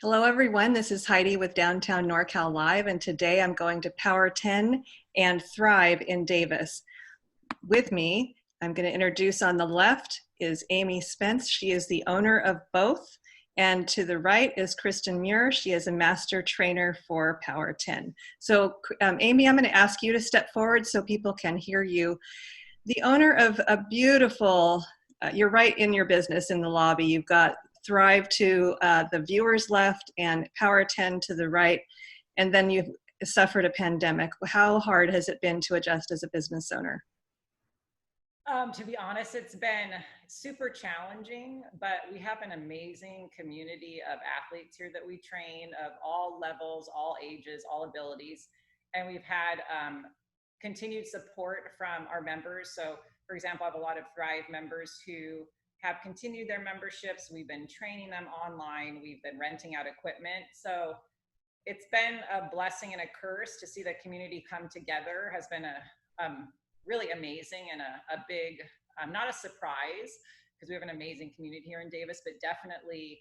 Hello, everyone. This is Heidi with Downtown NorCal Live, and today I'm going to Power 10 and Thrive in Davis. With me, I'm going to introduce on the left is Amy Spence. She is the owner of both. And to the right is Kristen Muir. She is a master trainer for Power 10. So Amy, I'm going to ask you to step forward so people can hear you. The owner of a beautiful, you're right in your business in the lobby. You've got Thrive to the viewers left and Power 10 to the right. And then you've suffered a pandemic. How hard has it been to adjust as a business owner? To be honest, it's been super challenging, but we have an amazing community of athletes here that we train of all levels, all ages, all abilities. And we've had continued support from our members. So, for example, I have a lot of Thrive members who have continued their memberships. We've been training them online. We've been renting out equipment. So it's been a blessing and a curse to see the community come together. Has been a really amazing and a big, not a surprise, because we have an amazing community here in Davis, but definitely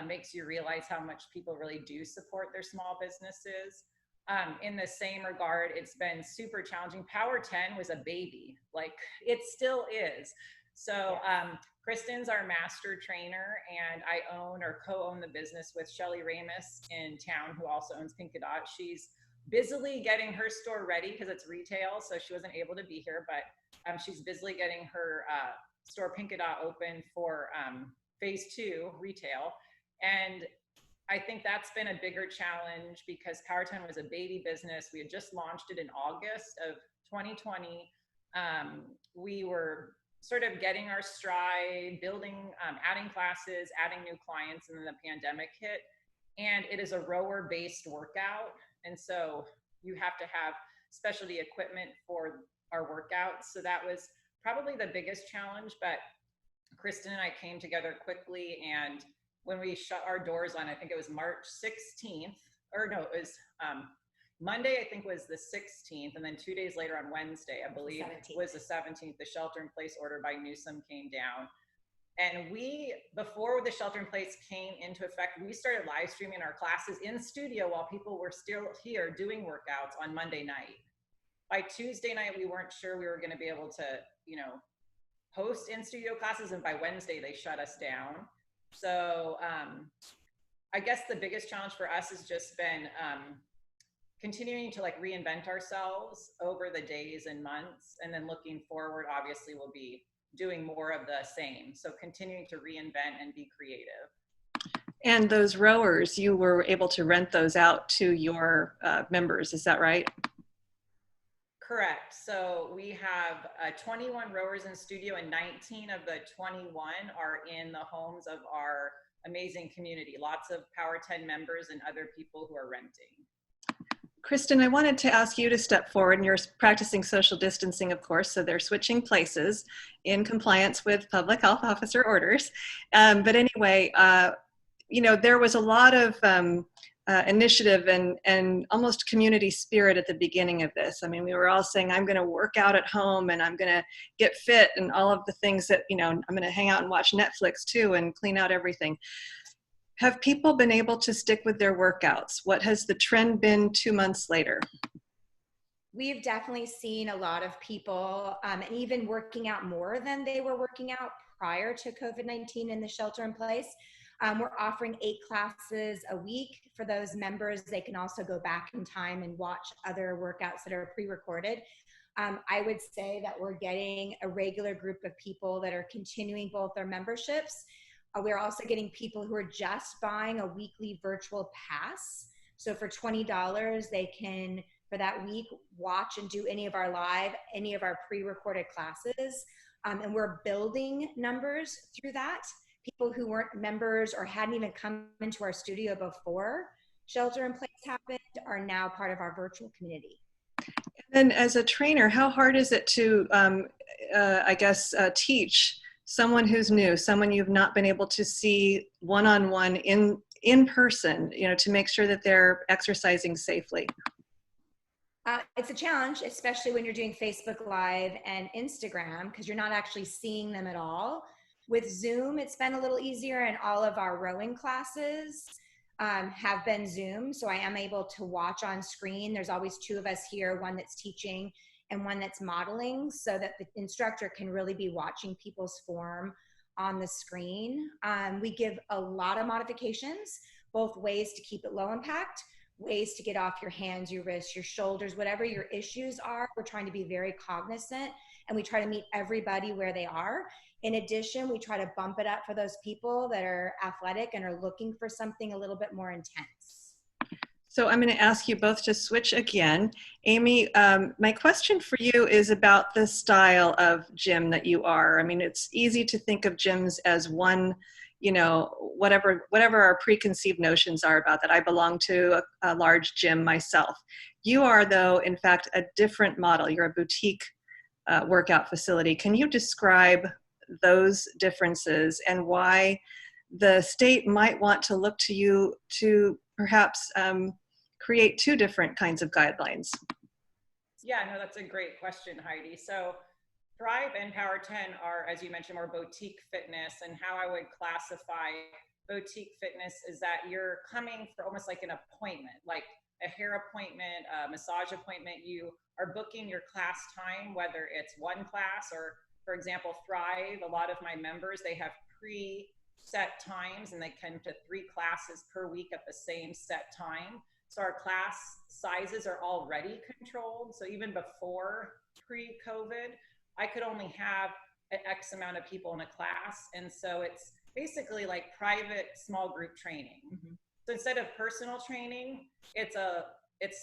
makes you realize how much people really do support their small businesses. In the same regard, it's been super challenging. Power 10 was a baby, like it still is. So Kristen's our master trainer, and I own or co-own the business with Shelly Ramus in town, who also owns Pink Dot. She's busily getting her store ready because it's retail, so she wasn't able to be here, but she's busily getting her store Pink Dot open for phase 2 retail. And I think that's been a bigger challenge because Power 10 was a baby business. We had just launched it in August of 2020. We were sort of getting our stride, building, adding classes, adding new clients, and then the pandemic hit. And it is a rower-based workout. And so you have to have specialty equipment for our workouts. So that was probably the biggest challenge, but Kristen and I came together quickly. And when we shut our doors on, I think it was March 16th, or no, it was Monday, I think was the 16th. And then 2 days later on Wednesday, I believe was the 17th, the shelter in place order by Newsom came down. And we, before the shelter in place came into effect, we started live streaming our classes in studio while people were still here doing workouts on Monday night. By Tuesday night, we weren't sure we were going to be able to, host in studio classes. And by Wednesday, they shut us down. So I guess the biggest challenge for us has just been continuing to reinvent ourselves over the days and months. And then looking forward, obviously, we'll be doing more of the same. So continuing to reinvent and be creative. And those rowers, you were able to rent those out to your members, is that right? Correct. So we have 21 rowers in studio, and 19 of the 21 are in the homes of our amazing community. Lots of Power 10 members and other people who are renting. Kristen, I wanted to ask you to step forward, and you're practicing social distancing, of course, so they're switching places in compliance with public health officer orders. But anyway, there was a lot of initiative and almost community spirit at the beginning of this. I mean, we were all saying, I'm going to work out at home and I'm going to get fit and all of the things that, I'm going to hang out and watch Netflix too and clean out everything. Have people been able to stick with their workouts? What has the trend been 2 months later? We've definitely seen a lot of people and even working out more than they were working out prior to COVID-19 and the shelter in place. We're offering 8 classes a week for those members. They can also go back in time and watch other workouts that are pre-recorded. I would say that we're getting a regular group of people that are continuing both their memberships. We're also getting people who are just buying a weekly virtual pass. So for $20, they can, for that week, watch and do any of our live, any of our pre-recorded classes. And we're building numbers through that. People who weren't members or hadn't even come into our studio before shelter in place happened are now part of our virtual community. And as a trainer, how hard is it to, teach someone who's new, someone you've not been able to see one-on-one in person, to make sure that they're exercising safely? It's a challenge, especially when you're doing Facebook Live and Instagram, because you're not actually seeing them at all. With Zoom, it's been a little easier, and all of our rowing classes have been Zoom. So I am able to watch on screen. There's always two of us here, one that's teaching and one that's modeling, so that the instructor can really be watching people's form on the screen. We give a lot of modifications, both ways to keep it low impact, ways to get off your hands, your wrists, your shoulders, whatever your issues are. We're trying to be very cognizant, and we try to meet everybody where they are. In addition, we try to bump it up for those people that are athletic and are looking for something a little bit more intense. So I'm going to ask you both to switch again. Amy, my question for you is about the style of gym that you are. I mean, it's easy to think of gyms as one, you know, whatever our preconceived notions are about that. I belong to a large gym myself. You are, though, in fact, a different model. You're a boutique workout facility. Can you describe those differences and why the state might want to look to you to perhaps create two different kinds of guidelines? Yeah, no, that's a great question, Heidi. So Thrive and Power 10 are, as you mentioned, more boutique fitness. And how I would classify boutique fitness is that you're coming for almost like an appointment, like a hair appointment, a massage appointment. You are booking your class time, whether it's one class or, for example, Thrive, a lot of my members, they have pre-set times and they come to 3 classes per week at the same set time. So our class sizes are already controlled. So even before pre-COVID, I could only have an X amount of people in a class. And so it's basically like private small group training. Mm-hmm. So instead of personal training, it's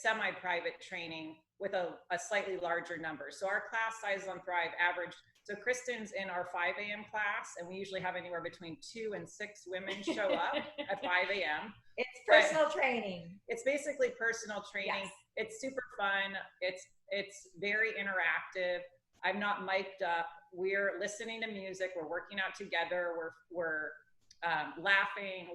semi-private training with a slightly larger number. So our class sizes on Thrive average. So Kristen's in our 5 a.m. class, and we usually have anywhere between 2 and 6 women show up at 5 a.m. It's personal training. It's basically personal training. Yes. It's super fun. It's very interactive. I'm not mic'd up. We're listening to music. We're working out together. We're laughing.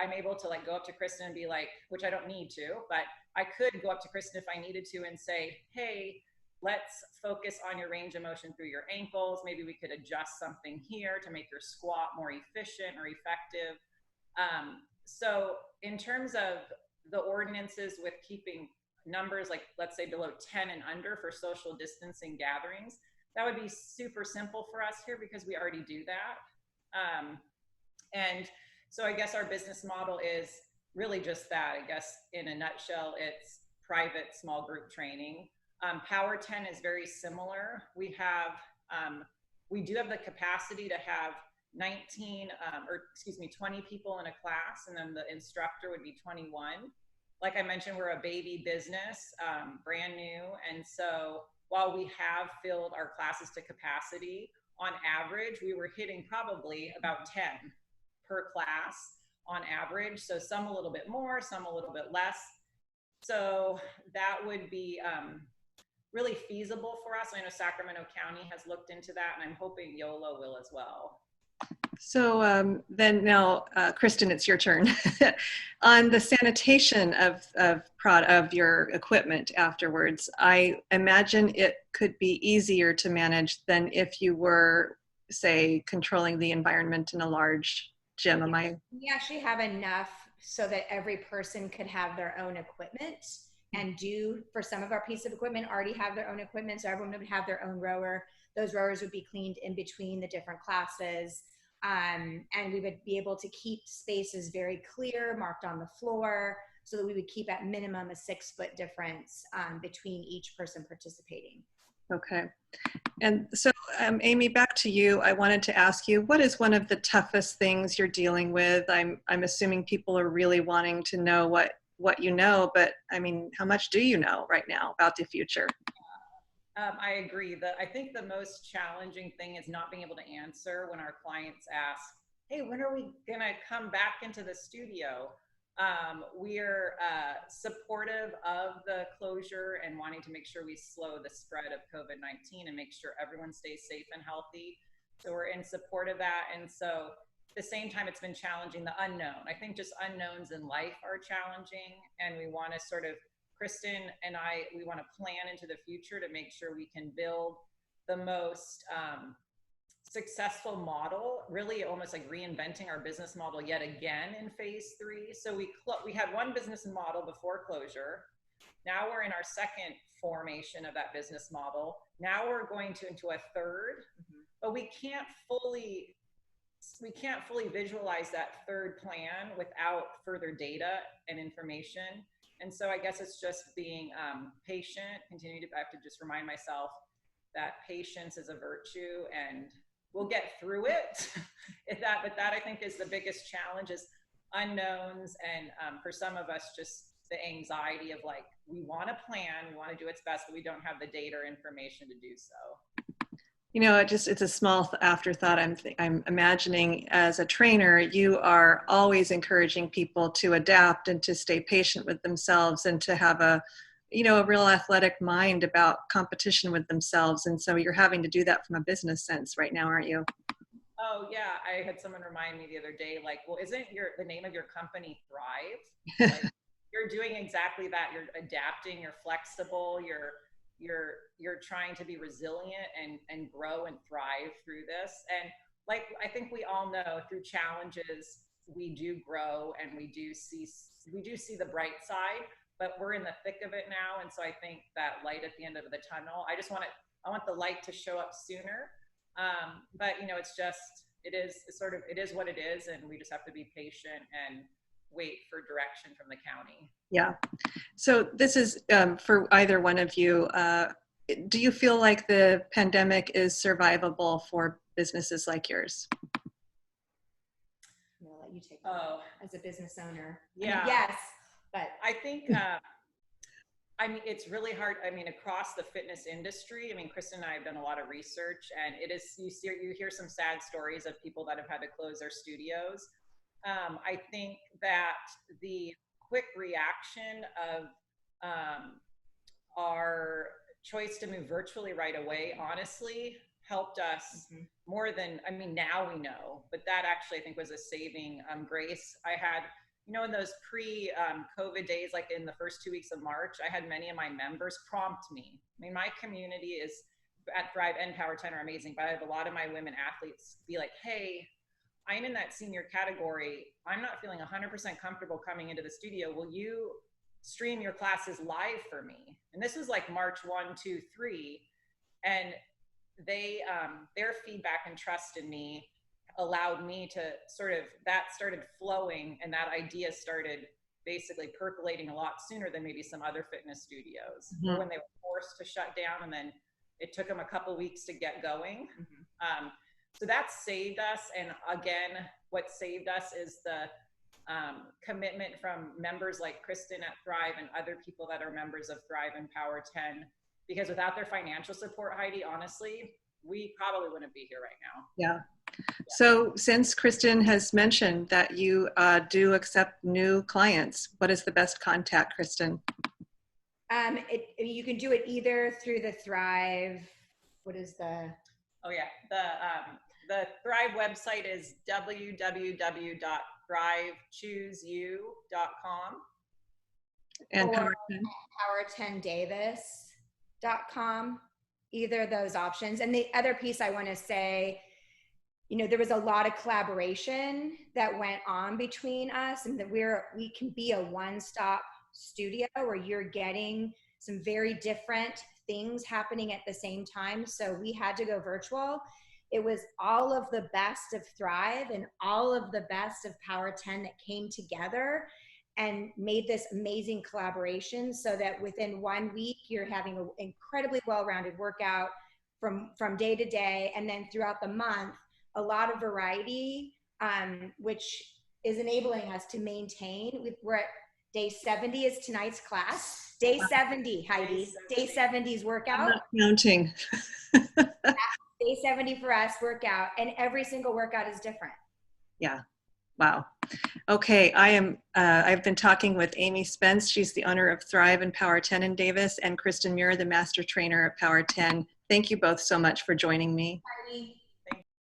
I'm able to like go up to Kristen and be like, which I don't need to, but I could go up to Kristen if I needed to and say, hey, let's focus on your range of motion through your ankles. Maybe we could adjust something here to make your squat more efficient or effective. So in terms of the ordinances with keeping numbers, like let's say below 10 and under for social distancing gatherings, that would be super simple for us here because we already do that. And so I guess our business model is really just that. I guess in a nutshell, it's private small group training. Power 10 is very similar. We do have the capacity to have 20 people in a class, and then the instructor would be 21. Like I mentioned, we're a baby business, brand new. And so while we have filled our classes to capacity, on average, we were hitting probably about 10 per class on average. So some a little bit more, some a little bit less. So that would be really feasible for us. I know Sacramento County has looked into that, and I'm hoping YOLO will as well. So then now, Kristen, it's your turn. On the sanitation of your equipment afterwards, I imagine it could be easier to manage than if you were, say, controlling the environment in a large gym. Am I? We actually have enough so that every person could have their own equipment, and for some of our pieces of equipment already have their own equipment. So everyone would have their own rower. Those rowers would be cleaned in between the different classes. And we would be able to keep spaces very clear, marked on the floor, so that we would keep at minimum a 6-foot difference between each person participating. Okay. And so, Amy, back to you. I wanted to ask you, what is one of the toughest things you're dealing with? I'm assuming people are really wanting to know what you know, but I mean, how much do you know right now about the future? I agree. I think the most challenging thing is not being able to answer when our clients ask, hey, when are we going to come back into the studio? We're supportive of the closure and wanting to make sure we slow the spread of COVID-19 and make sure everyone stays safe and healthy. So we're in support of that. And so at the same time, it's been challenging, the unknown. I think just unknowns in life are challenging, and we want to sort of, Kristen and we want to plan into the future to make sure we can build the most successful model, really almost like reinventing our business model yet again in phase 3. So we had one business model before closure. Now we're in our second formation of that business model. Now we're going into a third, but we can't fully visualize that third plan without further data and information. And so I guess it's just being patient, I have to just remind myself that patience is a virtue, and we'll get through it. But that I think is the biggest challenge, is unknowns. And for some of us, just the anxiety of like, we want to plan, we want to do its best, but we don't have the data or information to do so. You know, it's a small afterthought. I'm imagining, as a trainer, you are always encouraging people to adapt and to stay patient with themselves and to have a real athletic mind about competition with themselves. And so you're having to do that from a business sense right now, aren't you? Oh yeah, I had someone remind me the other day, like, well, isn't the name of your company Thrive? Like, you're doing exactly that. You're adapting, you're flexible, you're trying to be resilient and grow and thrive through this. And like, I think we all know, through challenges, we do grow, and we do see the bright side, but we're in the thick of it now. And so I think that light at the end of the tunnel, I want the light to show up sooner. But it is what it is. And we just have to be patient and wait for direction from the county. Yeah. So this is for either one of you. Do you feel like the pandemic is survivable for businesses like yours? I'm gonna let you take that as a business owner. Yeah. I mean, yes, but I think, it's really hard. Across the fitness industry, Kristen and I have done a lot of research, and you hear some sad stories of people that have had to close their studios. I think that the quick reaction of our choice to move virtually right away, honestly, helped us more than, now we know, but that actually I think was a saving grace. I had, in those pre-COVID days, like in the first 2 weeks of March, I had many of my members prompt me. My community is at Thrive and Power 10 are amazing, but I have a lot of my women athletes be like, hey, I'm in that senior category. I'm not feeling 100% comfortable coming into the studio. Will you stream your classes live for me? And this was like March 1, 2, 3. And they, their feedback and trust in me allowed me to that started flowing, and that idea started basically percolating a lot sooner than maybe some other fitness studios, when they were forced to shut down, and then it took them a couple weeks to get going. So that saved us. And again, what saved us is the commitment from members like Kristen at Thrive and other people that are members of Thrive and Power 10, because without their financial support, Heidi, honestly, we probably wouldn't be here right now. Yeah. So since Kristen has mentioned that you do accept new clients, what is the best contact, Kristen? You can do it either through the Thrive. What is the? Oh yeah, the Thrive website is www.thrivechooseyou.com. And Power 10davis.com. Either of those options. And the other piece I want to say, there was a lot of collaboration that went on between us, and that we can be a one-stop studio where you're getting some very different things happening at the same time. So we had to go virtual. It was all of the best of Thrive and all of the best of Power 10 that came together and made this amazing collaboration, so that within 1 week, you're having an incredibly well-rounded workout from day to day. And then throughout the month, a lot of variety, which is enabling us to maintain. We're at day 70 is tonight's class. Day 70, Heidi. Day 70's workout. I'm not counting. Day 70 for us workout, and every single workout is different. Yeah. Wow. Okay. I've been talking with Amy Spence. She's the owner of Thrive and Power 10 in Davis, and Kristen Muir, the master trainer at Power 10. Thank you both so much for joining me. Heidi.